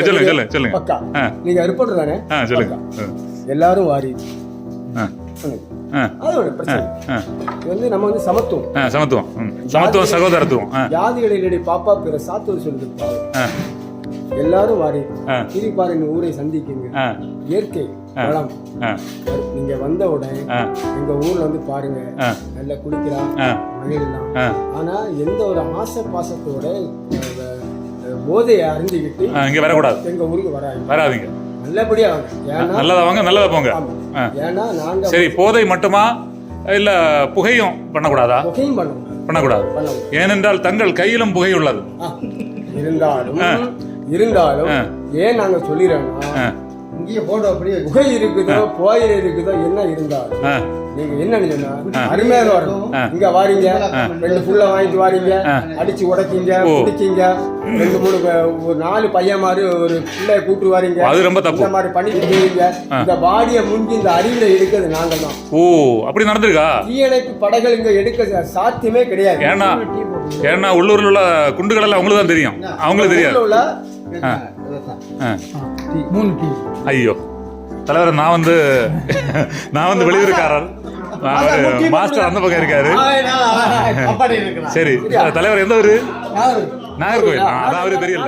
சொல்லுங்க. பக்கா நீங்க ரிப்போர்ட்டர் தானே? சொல்லுங்க. எல்லாரும் வாரி அதோட பிரச்சனை இது வந்து நம்ம வந்து சமத்துவம் சகோதரத்துவம் ஜாதிகளிடையே பாப்பா பிற சாத்தூர் சொல்லுது. எல்லாரும் வாரி திருப்பாரு ஊரை சந்திக்குங்க. இயற்கை வளம் நீங்க வந்த உடனே எங்க ஊர்ல வந்து பாருங்க, நல்லா குளிக்கலாம், மகிழலாம். ஆனா எந்த ஒரு ஆசை பாசத்தோட போதையை அறிந்துகிட்டு இங்க வரக்கூடாது. எங்க ஊருக்கு வராதீங்க. நல்லபடியா வாங்க, நல்லதா வாங்க, நல்லதா போங்க. ஏன்னா நாங்க சரி, போதை மட்டுமா இல்ல புகையும் பண்ணக்கூடாதா? புகையும் பண்ணக்கூடாது. ஏனென்றால் தங்கள் கையிலும் புகை உள்ளது. இருந்தாலும் ஏன் நாங்க சொல்லிடுறோம்னா, இங்கே போட்டோ அப்படியே புகை இருக்குதோ புகையில இருக்குதோ என்ன இருந்தாலும் நீங்க என்ன சொன்னா அருமையாக வரணும். இங்க வாரீங்க, 2 புள்ள வாங்கிட்டு வாரீங்க, அடிச்சு உடைக்கீங்க, குடிக்கீங்க, 2-3 ஒரு 4 பையன் மாதிரி ஒரு பிள்ளைய கூட்டு வாரீங்க. அது ரொம்ப தப்பு. இந்த மாதிரி பண்ணிட்டு போவீங்க. இந்த பாடியை முங்கி இந்த அறிவில எடுக்கிறது நாங்க தான். ஓ, அப்படி நடந்திருக்கா? தீயணைப்பு படைகள் இங்க எடுக்க சாத்தியமே கிடையாது. ஏன்னா உள்ளூர்ல உள்ள குண்டுகள் எல்லாம் அவங்களுக்கு தான் தெரியும், அவங்களுக்கு தெரியாது. ஐயோ தலைவர், நான் வந்து வெளியூருக்காரர், மாஸ்டர் அந்த பக்கம் இருக்காரு. சரி தலைவர், எந்த ஊரு? நாகர்கோவில். அதான் அவருக்கு தெரியல.